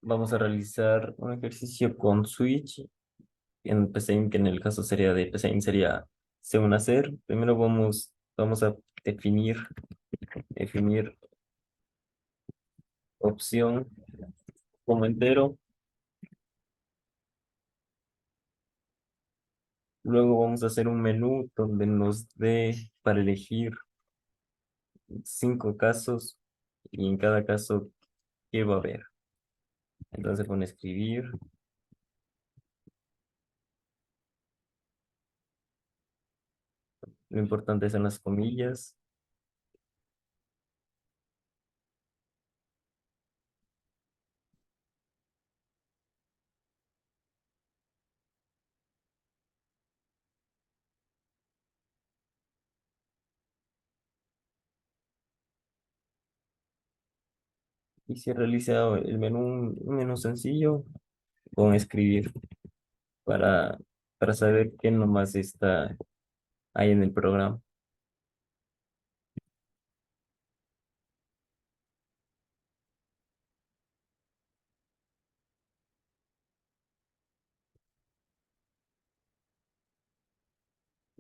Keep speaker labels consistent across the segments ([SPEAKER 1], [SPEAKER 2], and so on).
[SPEAKER 1] Vamos a realizar un ejercicio con switch en Psein, que en el caso sería de Psein sería según hacer. Primero vamos a definir opción como entero. Luego vamos a hacer un menú donde nos dé para elegir 5 casos y en cada caso qué va a haber. Entonces con escribir, lo importante son las comillas. Y se realiza el menú, un menú sencillo con escribir para, para saber qué nomás está ahí en el programa.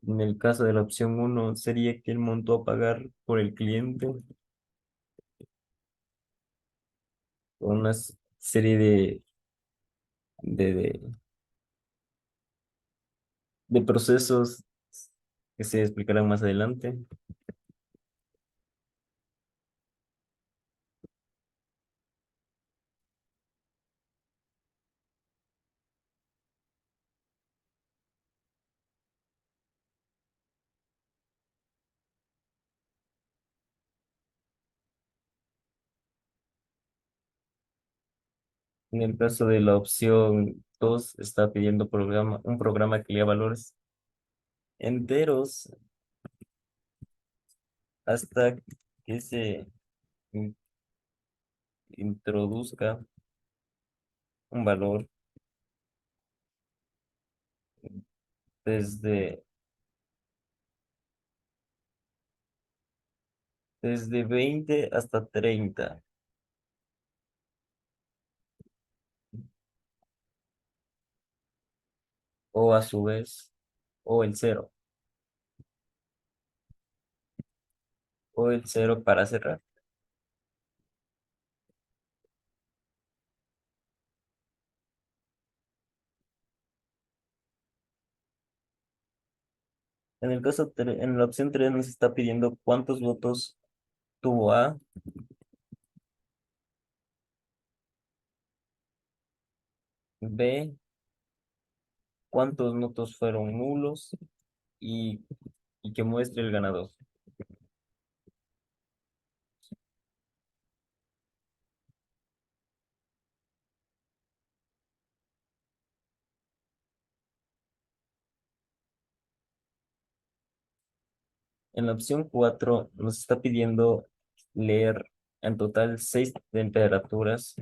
[SPEAKER 1] En el caso de la opción uno sería que el monto a pagar por el cliente con una serie de, de procesos que se explicarán más adelante. En el caso de la opción 2 está pidiendo un programa que lea valores enteros hasta que se in- introduzca un valor desde, desde 20 hasta 30 o a su vez, o el cero, o el cero para cerrar. En la opción 3 nos está pidiendo cuántos votos tuvo A, B, cuántos votos fueron nulos y, y que muestre el ganador. En la opción 4 nos está pidiendo leer en total 6 temperaturas.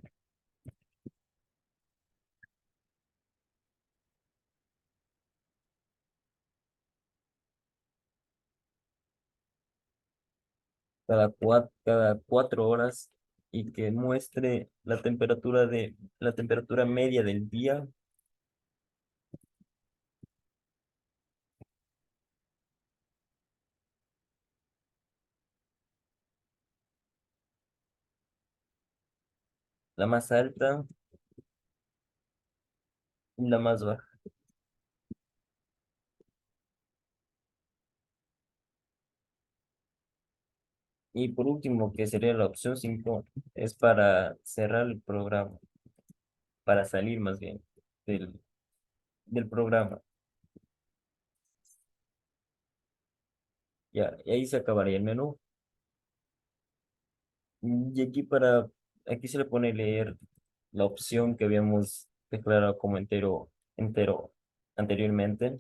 [SPEAKER 1] Cada 4 horas y que muestre la temperatura media del día, la más alta y la más baja. Y por último, que sería la opción 5 es para cerrar el programa, para salir más bien del, del programa. Ya, y ahí se acabaría el menú. Y aquí se le pone leer la opción que habíamos declarado como entero anteriormente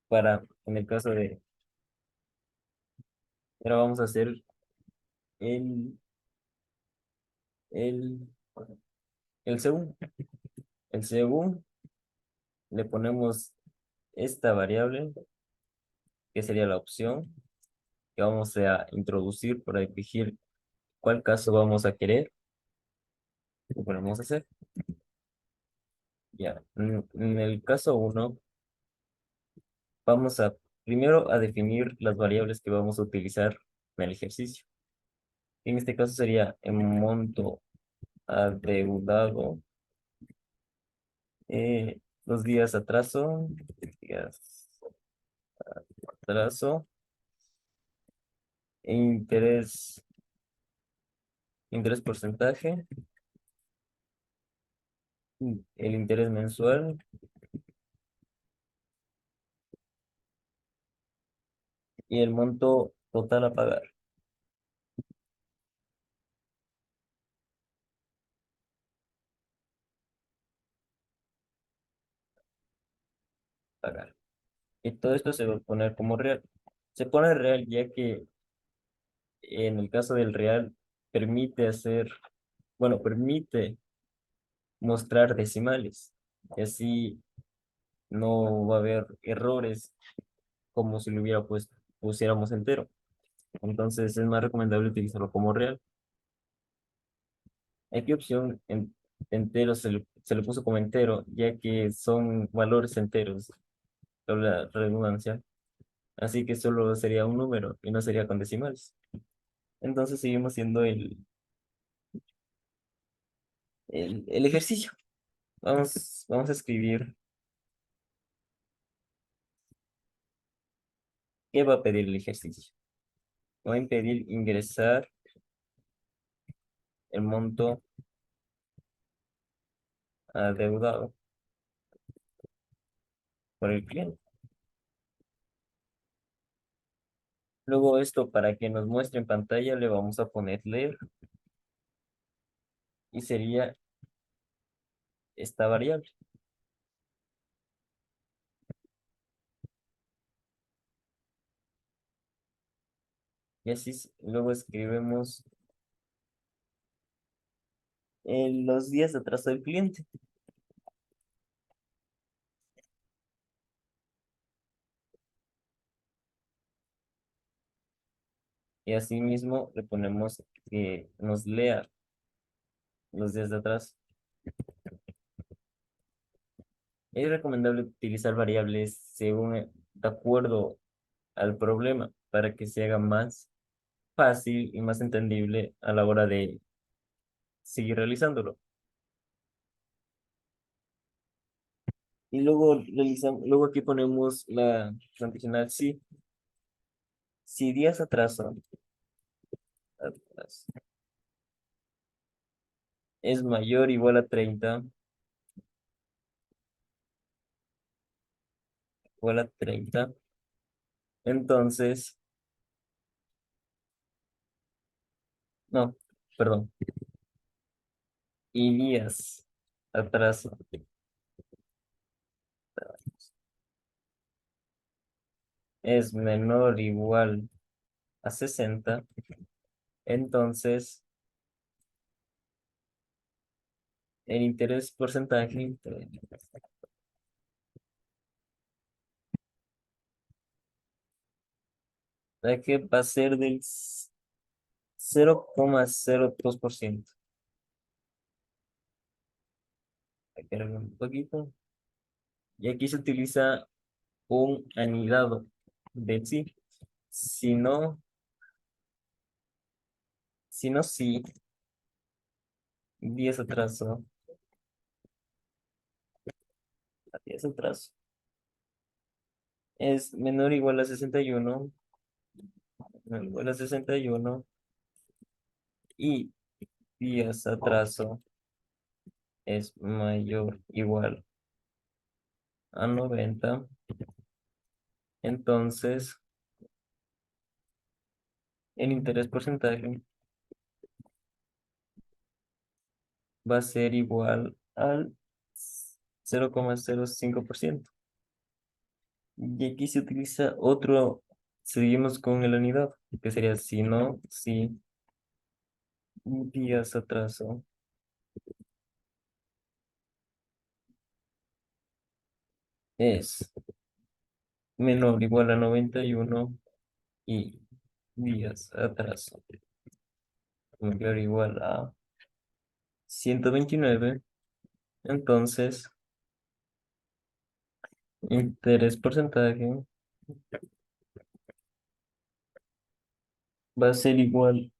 [SPEAKER 1] para, en el caso de, ahora vamos a hacer el, el, el según. El según le ponemos esta variable, que sería la opción que vamos a introducir para exigir ¿Cuál caso vamos a querer? Bueno, vamos a hacer. Ya, en el caso uno, vamos a primero a definir las variables que vamos a utilizar en el ejercicio. En este caso sería el monto adeudado, los días atraso, e interés porcentaje, el interés mensual y el monto total a pagar. Y todo esto se va a poner como real. Se pone real ya que en el caso del real permite permite mostrar decimales. Y así no va a haber errores como si lo pusiéramos entero. Entonces es más recomendable utilizarlo como real. Aquí opción entero se le puso como entero, ya que son valores enteros, la redundancia. Así que solo sería un número y no sería con decimales. Entonces seguimos haciendo el ejercicio. Vamos a escribir qué va a pedir el ejercicio. Va a pedir ingresar el monto adeudado por el cliente. Luego esto, para que nos muestre en pantalla, le vamos a poner leer y sería esta variable. Y así luego escribimos los días de atraso del cliente. Y así mismo le ponemos que nos lea los días de atraso. Es recomendable utilizar variables de acuerdo al problema para que se haga más fácil y más entendible a la hora de seguir realizándolo. Y luego aquí ponemos la condicional si días atrás es mayor o igual a 30, entonces, no, perdón, y días atraso es menor o igual a 60, entonces el interés porcentaje que va a ser del 0,02%. Hay que agregar un poquito. Y aquí se utiliza un anidado de sí. Si no, sí, días atraso, 10 atraso, es menor o igual a 61, menor o igual a 61, y días atraso es mayor o igual a 90, entonces el interés porcentaje va a ser igual al 0,05%. Y aquí se utiliza seguimos con el anidado, que sería si no, si días atraso es menor o igual a 91 y días atraso mayor o igual a 129. Entonces, interés porcentaje va a ser igual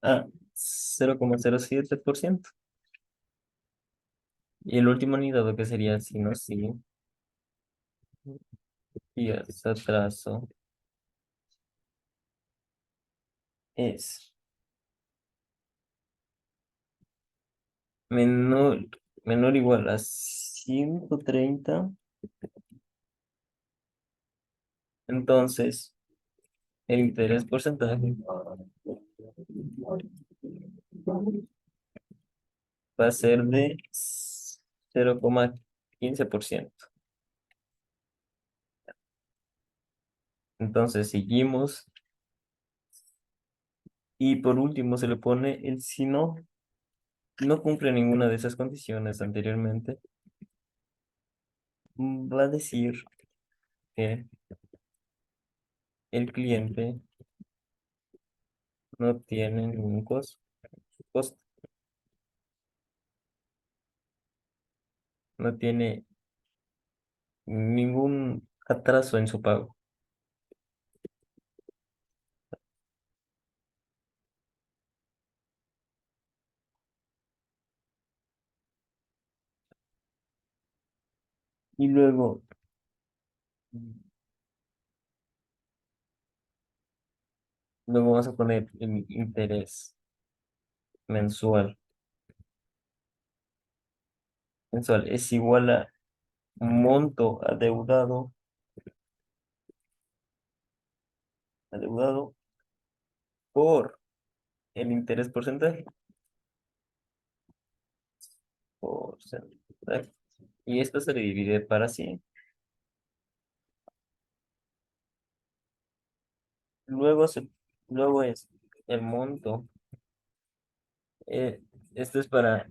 [SPEAKER 1] a 0,07%. Y el último anidado que sería si no sí, y ese atraso es menor, menor o igual a 130. Entonces, el interés porcentaje va a ser de 0,15%. Entonces, seguimos. Y por último, se le pone el si no cumple ninguna de esas condiciones anteriormente, va a decir que el cliente no tiene ningún costo, no tiene ningún atraso en su pago. Y luego vamos a poner el interés mensual. Mensual es igual a monto adeudado por el interés porcentaje. Y esto se le divide para 100. Luego, luego es el monto. eh, Esto es para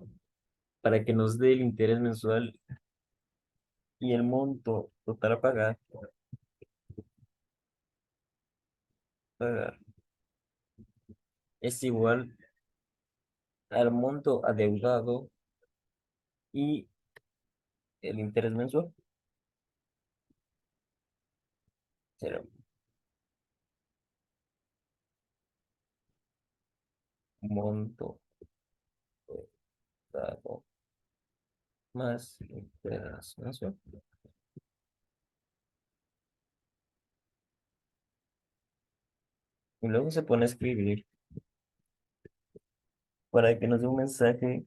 [SPEAKER 1] que nos dé el interés mensual y el monto total a pagar es igual al monto adeudado y el interés mensual. Será monto adeudado más interés mensual. Y luego se pone a escribir para que nos dé un mensaje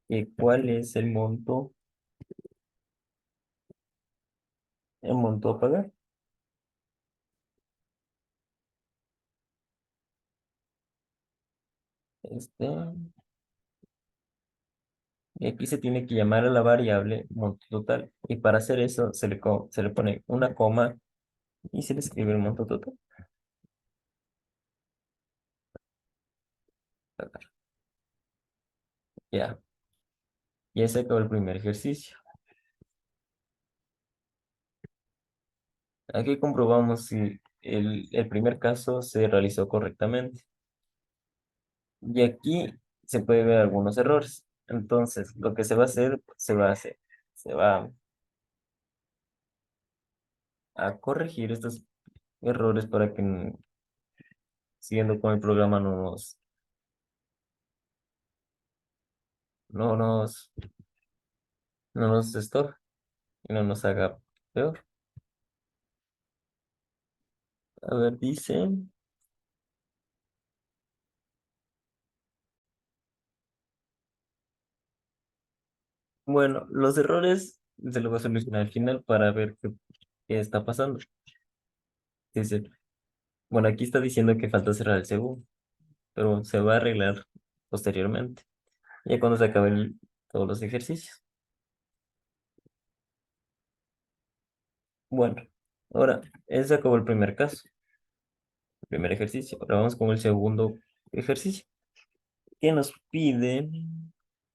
[SPEAKER 1] que cuál es el monto a pagar. Este, y aquí se tiene que llamar a la variable monto total. Y para hacer eso se le pone una coma y se le escribe el monto total. Ya, ya se acabó el primer ejercicio. Aquí comprobamos si el primer caso se realizó correctamente. Y aquí se puede ver algunos errores. Entonces, lo que se va a hacer, se va a corregir estos errores para que siguiendo con el programa no nos, no nos estorbe y no nos haga peor. A ver, dice, bueno, los errores se los voy a solucionar al final para ver qué está pasando. Dice, bueno, aquí está diciendo que falta cerrar el segundo, pero se va a arreglar posteriormente, ya cuando se acaben todos los ejercicios. Bueno, ahora, ese acabó el primer caso, el primer ejercicio. Ahora vamos con el segundo ejercicio, que nos pide,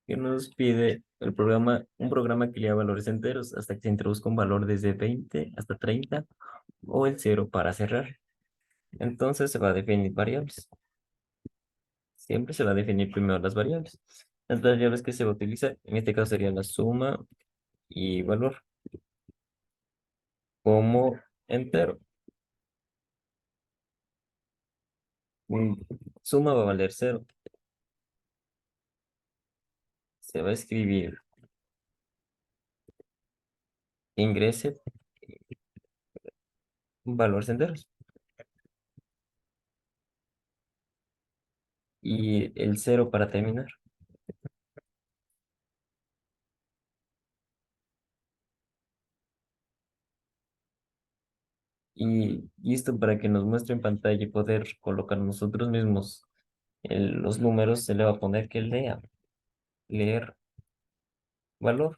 [SPEAKER 1] un programa que lea valores enteros hasta que se introduzca un valor desde 20 hasta 30 o el cero para cerrar. Entonces se va a definir variables. Siempre se va a definir primero las variables. Las variables que se va a utilizar, en este caso sería la suma y valor como entero. Mm, Suma va a valer cero. Se va a escribir ingrese valores enteros. Y el cero para terminar. Y esto para que nos muestre en pantalla y poder colocar nosotros mismos los números, se le va a poner que leer valor.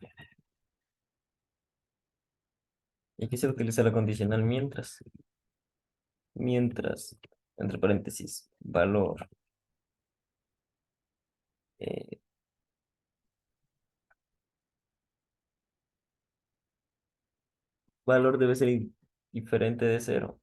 [SPEAKER 1] Y aquí se utiliza la condicional mientras, entre paréntesis, valor. eh, Valor debe ser diferente de cero.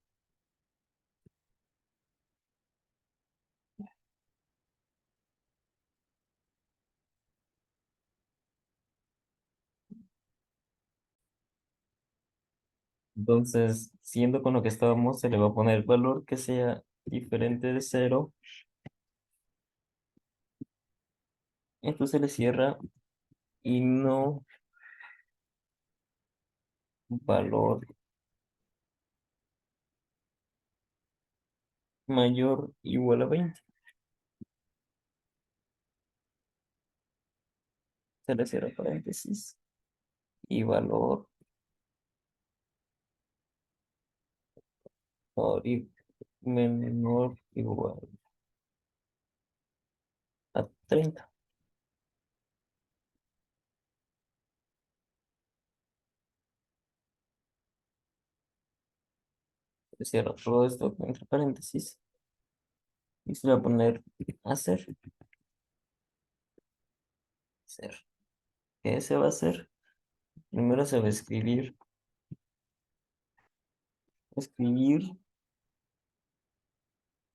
[SPEAKER 1] Entonces, siendo con lo que estábamos, se le va a poner valor que sea diferente de cero. Esto se le cierra y no valor mayor o igual a 20. Se le cierra paréntesis y valor menor o igual a 30. Se cierra todo esto entre paréntesis y se le va a poner hacer. Hacer. ¿Qué se va a hacer? Primero se va a escribir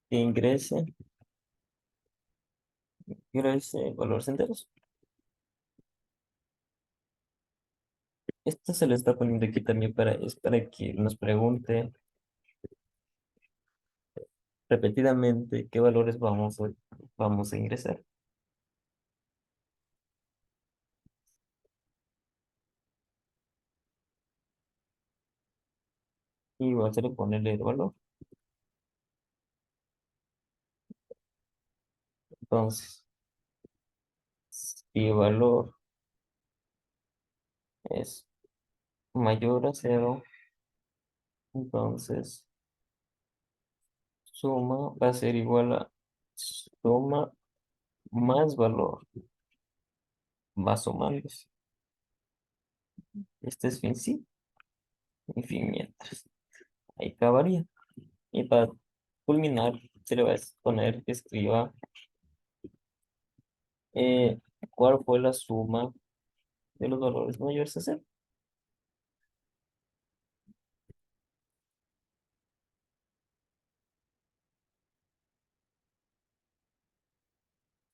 [SPEAKER 1] que ingrese valores enteros. Esto se le está poniendo aquí también es para que nos pregunte repetidamente qué valores vamos a ingresar. Y vamos a ponerle el valor. Entonces, si el valor es mayor a cero, entonces suma va a ser igual a suma más valor. Va sumando. Este es fin sí y fin mientras. Ahí acabaría. Y para culminar, se le va a poner que escriba eh, cuál fue la suma de los valores mayores a cero.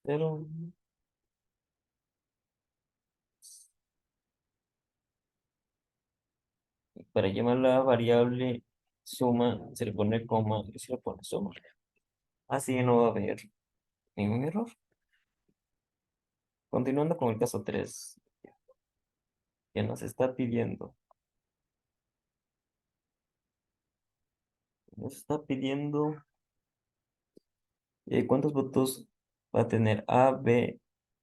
[SPEAKER 1] Pero para llamar la variable suma, se le pone coma y se le pone suma. Así no va a haber ningún error. Continuando con el caso 3 que nos está pidiendo cuántos votos va a tener A, B,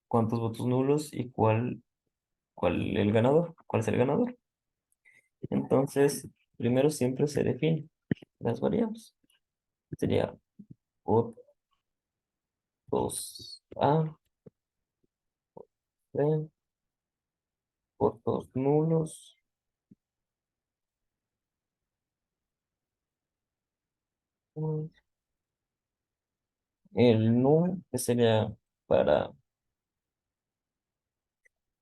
[SPEAKER 1] cuántos votos nulos y cuál es el ganador. Entonces, primero siempre se define las variables. Sería votos A, B, votos nulos, mm, el null, que sería para,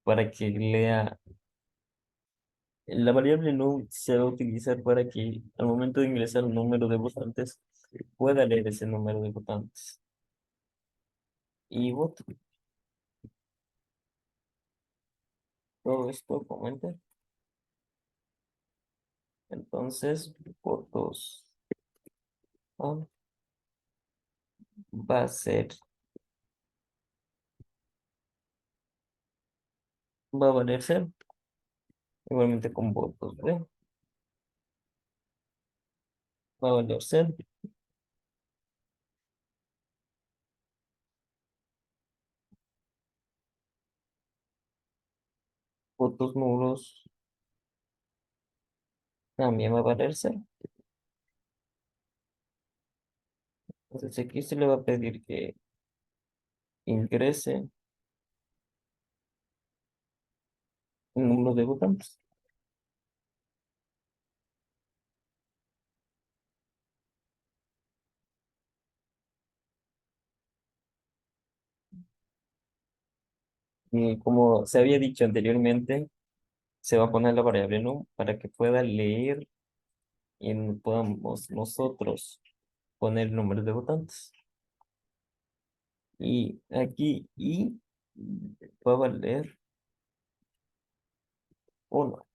[SPEAKER 1] para que lea, la variable null se va a utilizar para que al momento de ingresar un número de votantes pueda leer ese número de votantes. y voto. Todo esto comenta. Entonces, votos A va a ser, va a valer cero. Igualmente con votos B, va a valer cero. Votos nulos también va a valer cero. Entonces aquí se le va a pedir que ingrese el número de votantes. Y como se había dicho anteriormente, se va a poner la variable no para que pueda leer y podamos nosotros poner el número de votantes. Y aquí y va a valer 1.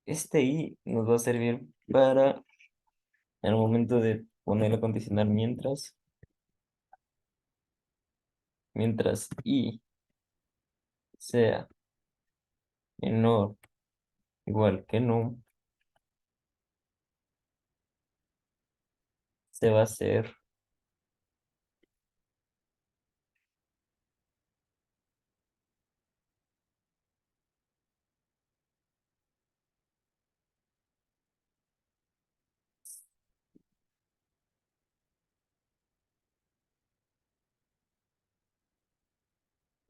[SPEAKER 1] Este y nos va a servir para el momento de poner a condicionar mientras y sea menor igual que no, se va a hacer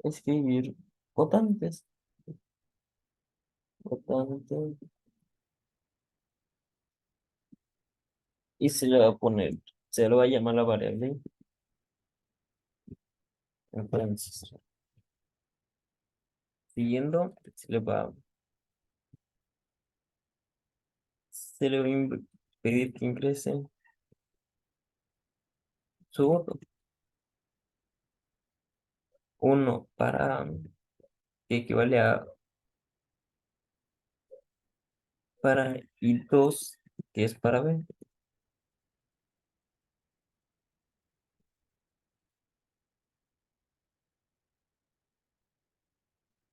[SPEAKER 1] escribir votantes, votantes, y se le va a poner, se le va a llamar la variable. Entonces, siguiendo, se le va a pedir que ingrese su voto. Uno para, que equivale a para, y dos, que es para B.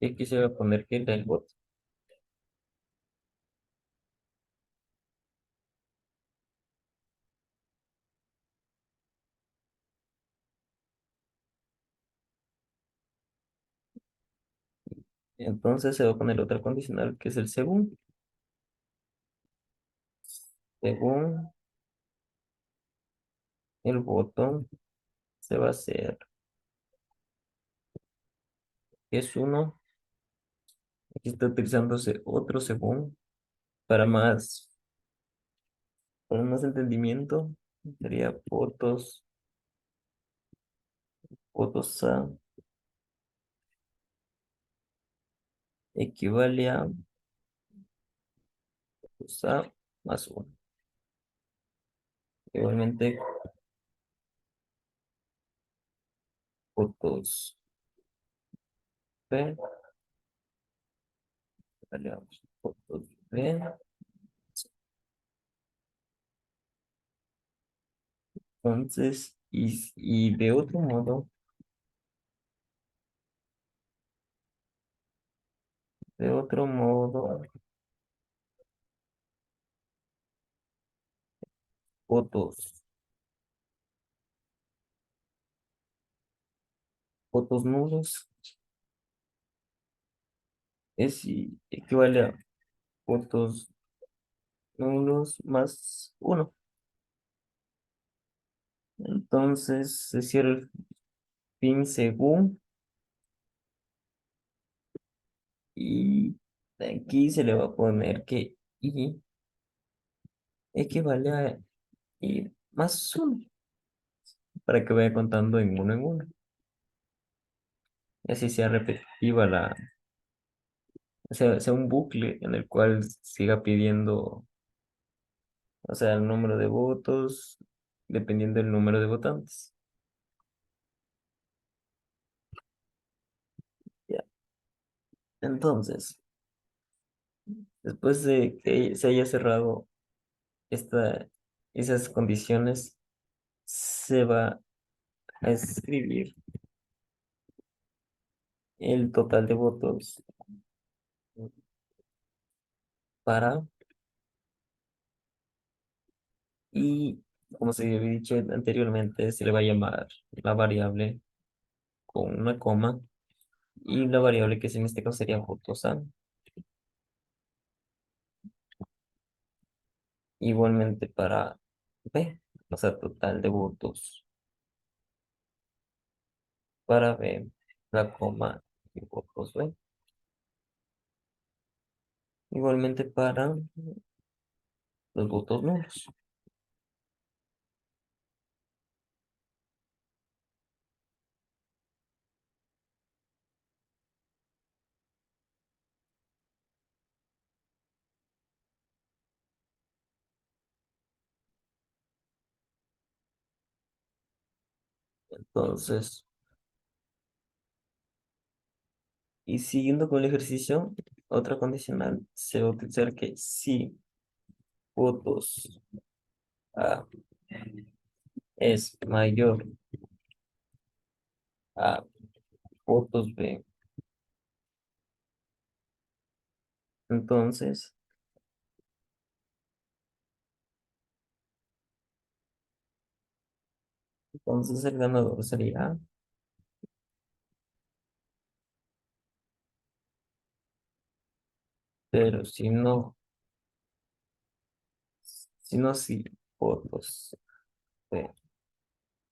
[SPEAKER 1] Y aquí se va a poner que da el voto. Entonces se va a poner otra condicional que es el según. Según el voto se va a hacer, es uno. Aquí está utilizándose otro según para más entendimiento. Sería votos A equivale a votos A más uno. Igualmente, votos B, vale, vamos, votos B. Entonces, y de otro modo, votos, votos nulos equivale a votos nulos más uno. Entonces, se cierra el fin según, y aquí se le va a poner que y equivale a y más uno, para que vaya contando en uno. Y así sea repetitiva sea un bucle en el cual siga pidiendo, o sea, el número de votos, dependiendo del número de votantes. Entonces, después de que se haya cerrado esta, esas condiciones, se va a escribir el total de votos para, y como se había dicho anteriormente, se le va a llamar la variable con una coma y la variable que en este caso sería votos A. Igualmente para B, o sea, total de votos para B, la coma y votos B. Igualmente para los votos nulos. Entonces, y siguiendo con el ejercicio, otra condicional se va a utilizar que si votos A es mayor a votos B, entonces, entonces el ganador sería A, pero si votos B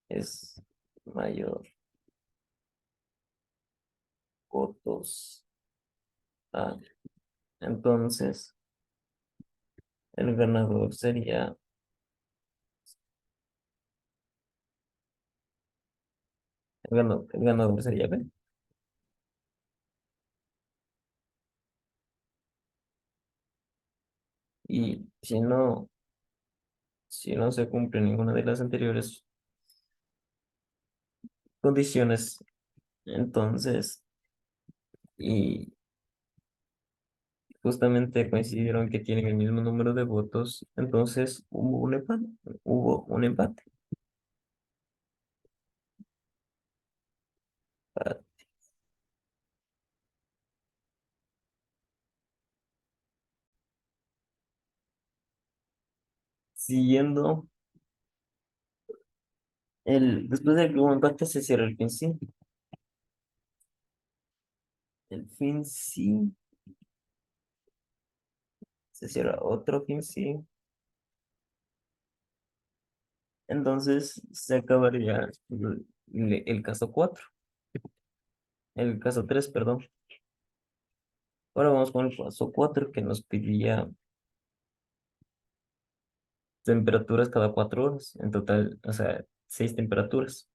[SPEAKER 1] es mayor votos A, entonces el ganador sería, el ganador sería B. Y si no se cumple ninguna de las anteriores condiciones, entonces, y justamente coincidieron que tienen el mismo número de votos, entonces hubo un empate. Ah, Siguiendo, después de que hubo empate se cierra el fin sí. El fin sí, se cierra otro fin sí. Entonces se acabaría el caso 4, el caso 3, perdón. Ahora vamos con el caso 4 que nos pedía temperaturas cada 4 horas, en total, o sea, 6 temperaturas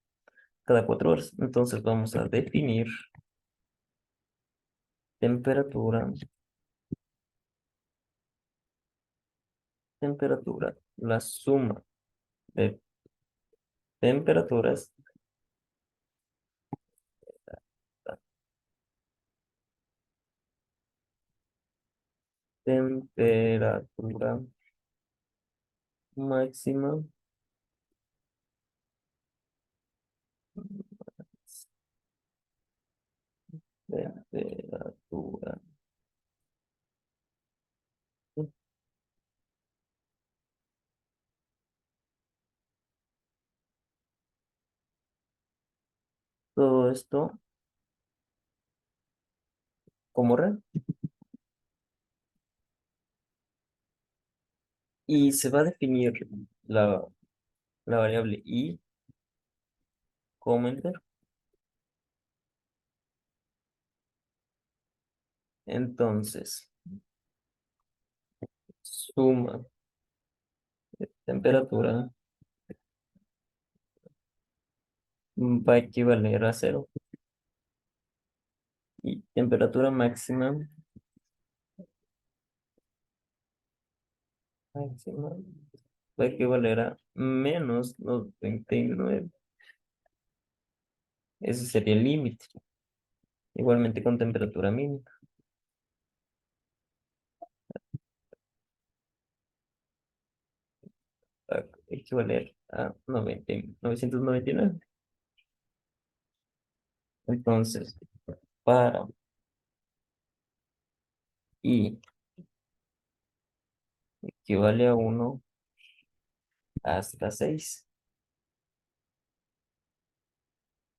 [SPEAKER 1] cada 4 horas. Entonces vamos a definir temperatura, la suma de temperaturas, la temperatura máxima, temperatura, todo esto como red. Y se va a definir la, la variable i como enter. Entonces, suma de temperatura va a equivaler a cero. Y temperatura máxima va a equivaler a -99. Ese sería el límite. Igualmente con temperatura mínima. equivaler a 999. Entonces, para i equivale a 1 hasta 6,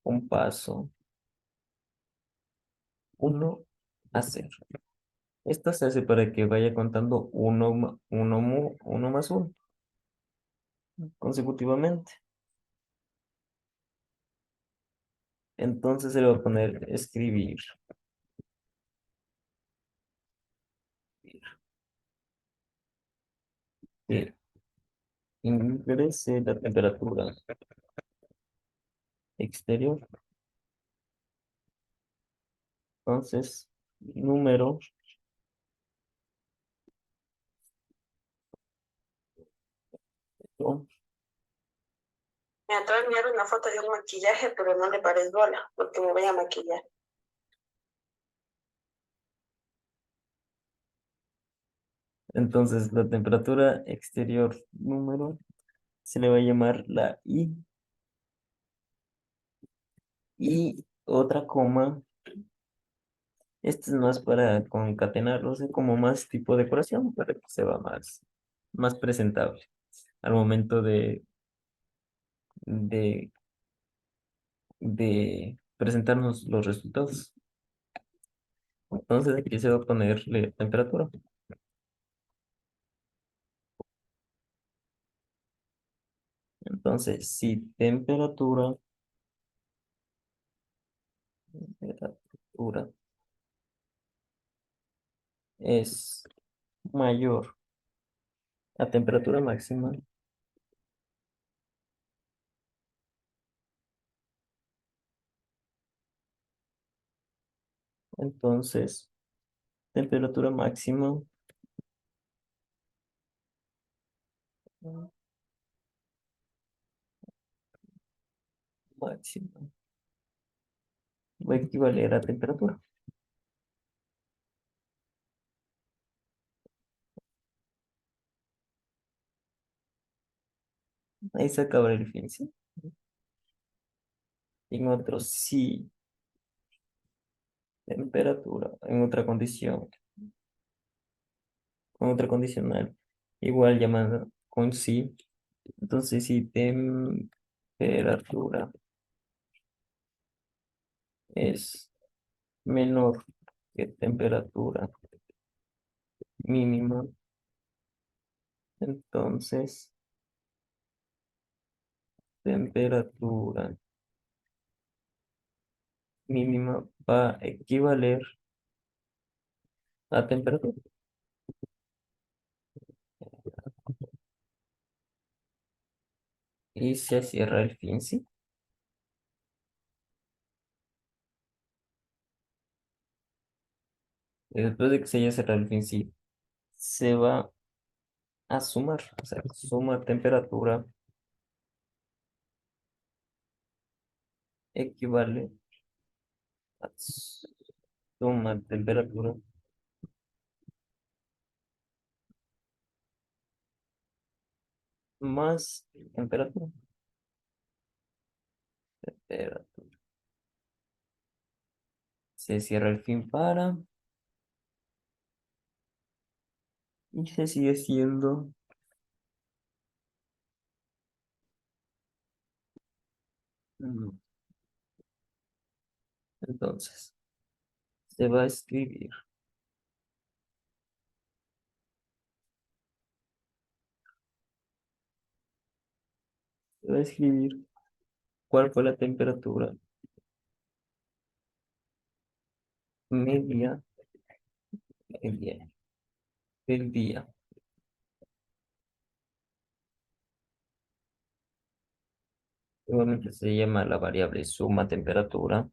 [SPEAKER 1] un paso 1 a 0. Esto se hace para que vaya contando uno más uno consecutivamente. Entonces se le va a poner escribir que ingrese la temperatura exterior. Entonces, número ¿no?
[SPEAKER 2] Me acaba de enviar una foto de un maquillaje, pero no le pares bola, porque me voy a maquillar.
[SPEAKER 1] Entonces, la temperatura exterior número se le va a llamar la I. Y otra coma, este es más para concatenarlo, o sea, como más tipo decoración, para que se vea más presentable al momento de, de presentarnos los resultados. Entonces, aquí se va a ponerle temperatura. Entonces, si temperatura es mayor a temperatura máxima, entonces temperatura máxima va a equivaler a temperatura. Ahí se acaba el fin, ¿sí? En otro, sí, temperatura, en otra condición, con otra condicional, igual llamada con sí. Entonces, si temperatura es menor que temperatura mínima, entonces temperatura mínima va a equivaler a temperatura. Y se cierra el fin, ¿sí? Y después de que se haya cerrado el fin, sí, se va a sumar, o sea, suma temperatura equivale a suma temperatura más temperatura. Temperatura. Se cierra el fin para y se sigue siendo. mm, Entonces, se va a escribir, se va a escribir cuál fue la temperatura media, media del día. Igualmente se llama la variable suma temperatura.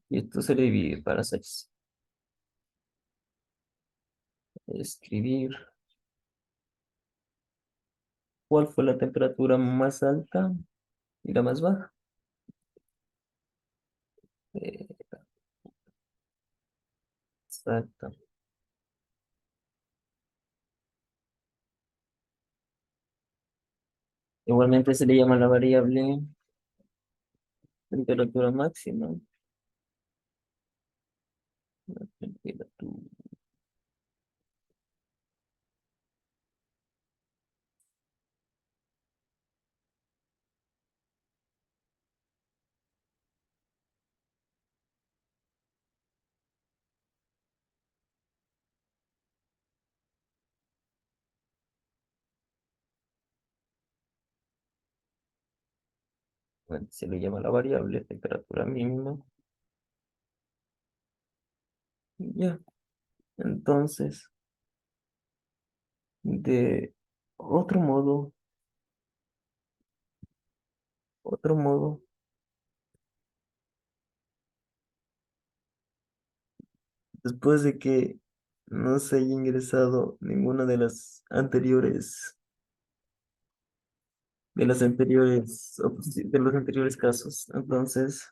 [SPEAKER 1] Y esto se le divide para 6. Escribir cuál fue la temperatura más alta y la más baja. Eh, Exacto. Igualmente se le llama la variable temperatura máxima. La temperatura. Bueno, se le llama la variable temperatura mínima. Ya. Entonces, de otro modo, otro modo, después de que no se haya ingresado ninguna de los anteriores casos, entonces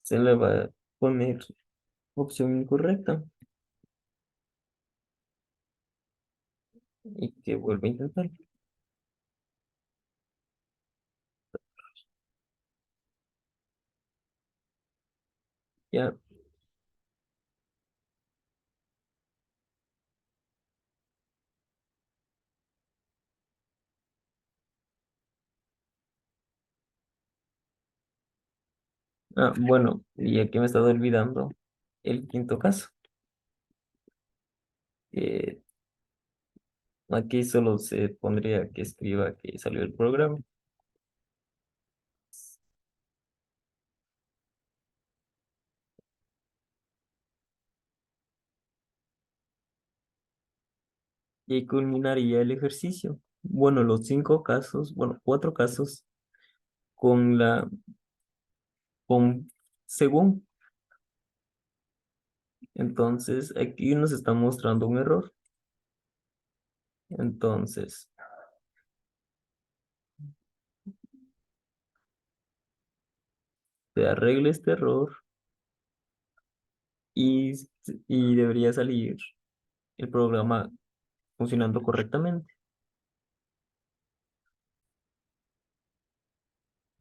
[SPEAKER 1] se le va a poner opción incorrecta y que vuelva a intentar. Ya. Ah, bueno, y aquí me he estado olvidando el quinto caso. Eh, Aquí solo se pondría que escriba que salió el programa. Y ahí culminaría el ejercicio. Bueno, los cinco casos, bueno, cuatro casos con con según. Entonces, aquí nos está mostrando un error. Entonces, se arregle este error y, y debería salir el programa funcionando correctamente.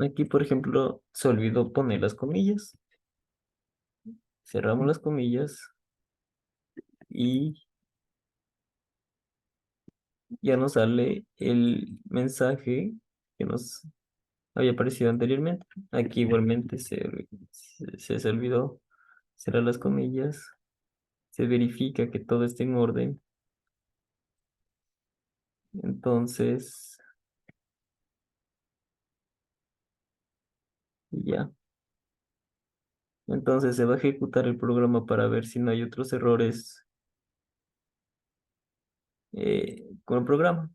[SPEAKER 1] Aquí, por ejemplo, se olvidó poner las comillas. Cerramos las comillas y ya nos sale el mensaje que nos había aparecido anteriormente. Aquí igualmente se olvidó cerrar las comillas, se verifica que todo esté en orden. Entonces, ya. Entonces se va a ejecutar el programa para ver si no hay otros errores con el programa.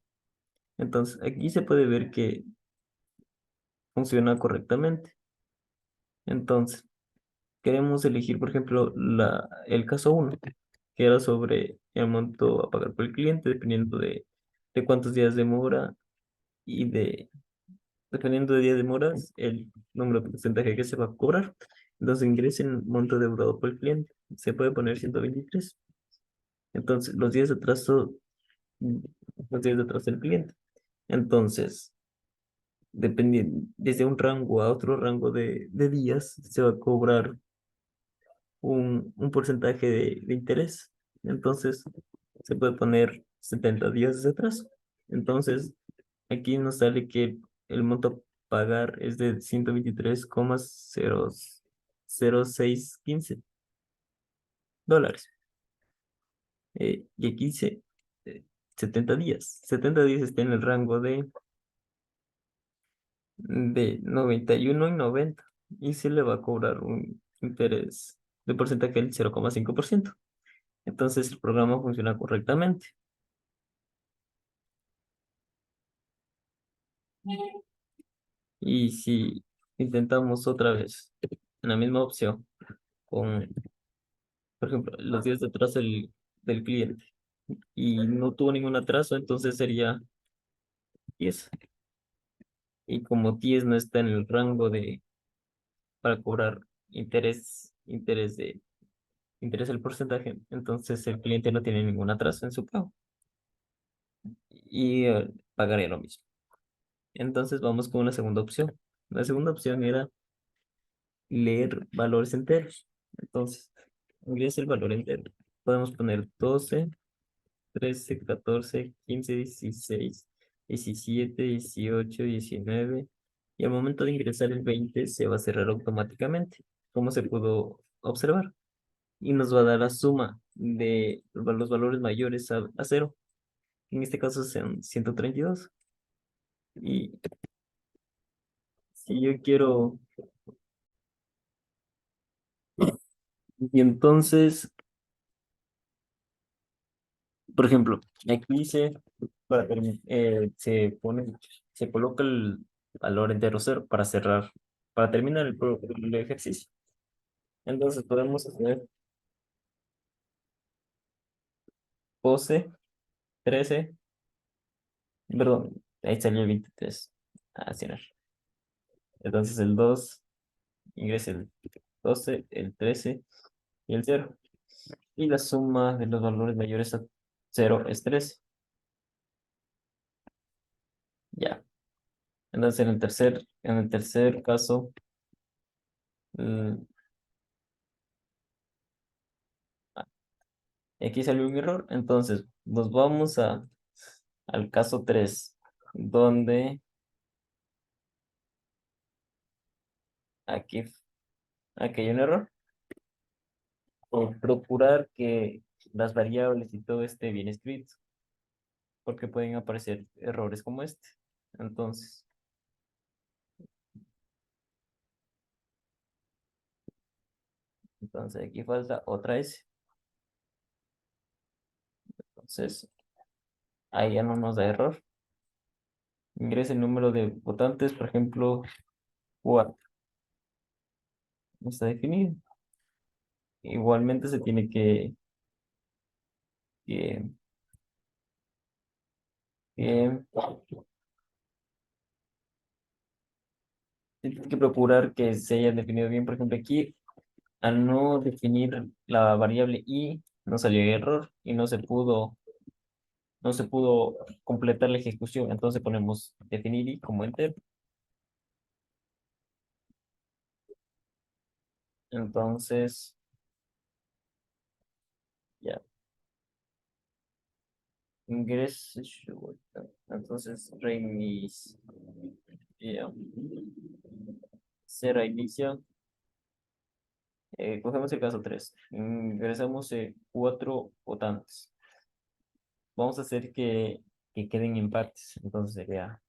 [SPEAKER 1] Entonces, aquí se puede ver que funciona correctamente. Entonces, queremos elegir, por ejemplo, el caso uno que era sobre el monto a pagar por el cliente, dependiendo de cuántos días demora y dependiendo de días de demoras, el número de porcentaje que se va a cobrar. Entonces, ingresen monto deudado por el cliente. Se puede poner 123. Entonces, mm, los días de atraso del cliente. Entonces, dependiendo, desde un rango a otro rango de días, se va a cobrar un porcentaje de interés. Entonces, se puede poner 70 días de atraso. Entonces, aquí nos sale que el monto a pagar es de 123,00615 dólares. Y aquí dice eh, 70 días. 70 días está en el rango de 91 y 90 y se le va a cobrar un interés de porcentaje del 0,5%. Entonces el programa funciona correctamente. Y si intentamos otra vez en la misma opción con, por ejemplo, los días de atraso del cliente y no tuvo ningún atraso, entonces sería 10. Y como 10 no está en el rango para cobrar interés del porcentaje, entonces el cliente no tiene ningún atraso en su pago y pagaría lo mismo. Entonces vamos con una segunda opción. La segunda opción era leer valores enteros. Entonces, ingresa el valor entero. Podemos poner 12, 13, 14, 15, 16, 17, 18, 19. Y al momento de ingresar el 20 se va a cerrar automáticamente, como se pudo observar. Y nos va a dar la suma de los valores mayores a cero. En este caso son 132. Y si yo quiero, y entonces, por ejemplo, aquí dice, se coloca el valor entero cero para cerrar, para terminar el ejercicio. Entonces podemos hacer pose 13, perdón, ahí salió el 23. Así no. Entonces el 2 ingresa el 12, el 13 y el cero. Y la suma de los valores mayores a cero es 13. Ya. Entonces en el tercer caso, mm, aquí salió un error. Entonces nos vamos al caso 3 donde aquí, aquí hay un error. Por procurar que las variables y todo esté bien escrito, porque pueden aparecer errores como este. Entonces, aquí falta otra S. Entonces, ahí ya no nos da error. Ingresa el número de votantes, por ejemplo, 4. No está definido. Igualmente que, que, se tiene que procurar que se haya definido bien. Por ejemplo, aquí, al no definir la variable i, no salió error y no se pudo completar la ejecución. Entonces ponemos definir i como enter. Entonces, ya, ingreso. Entonces, reinicio. Ya. Será inicio. Cogemos el caso 3. Ingresamos 4 votantes. Vamos a hacer que queden empates. Entonces sería,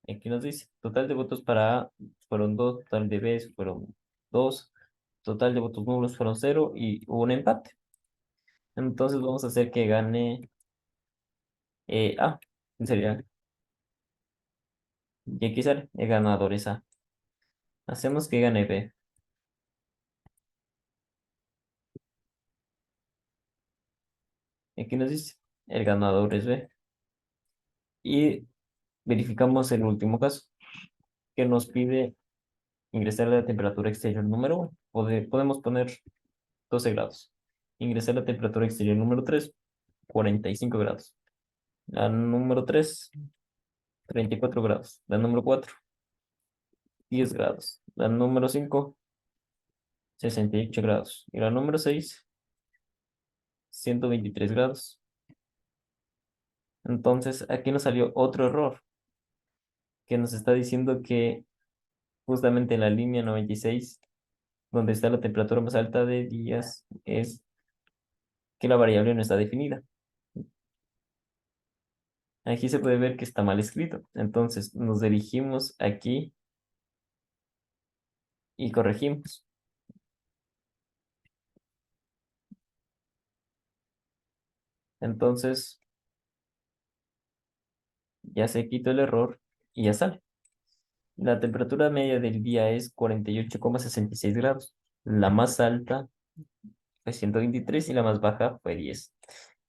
[SPEAKER 1] aquí nos dice, total de votos para A fueron 2, total de B fueron 2, total de votos nulos fueron 0 y hubo un empate. Entonces vamos a hacer que gane A. Sería, y aquí sale, el ganador es A. Hacemos que gane B. Aquí nos dice, el ganador es B. Y verificamos el último caso, que nos pide ingresar la temperatura exterior número 1. Podemos poner 12 grados. Ingresar la temperatura exterior número 3, 45 grados. La número 3, 34 grados. La número 4, 10 grados. La número 5, 68 grados. Y la número 6, 123 grados. Entonces, aquí nos salió otro error, que nos está diciendo que justamente en la línea 96, donde está la temperatura más alta de días, es que la variable no está definida. Aquí se puede ver que está mal escrito. Entonces, nos dirigimos aquí y corregimos. Entonces, ya se quitó el error y ya sale. La temperatura media del día es 48,66 grados. La más alta fue 123 y la más baja fue 10.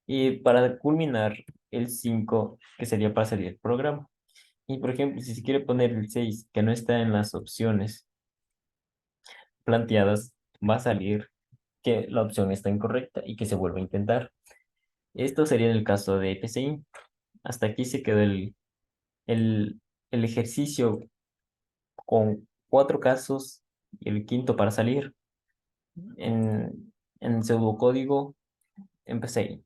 [SPEAKER 1] Y para culminar, el 5 que sería para salir el programa. Y por ejemplo, si se quiere poner el 6 que no está en las opciones, planteadas, va a salir que la opción está incorrecta y que se vuelve a intentar. Esto sería en el caso de PCI. Hasta aquí se quedó el, el ejercicio con 4 casos y el quinto para salir en pseudocódigo en PCI.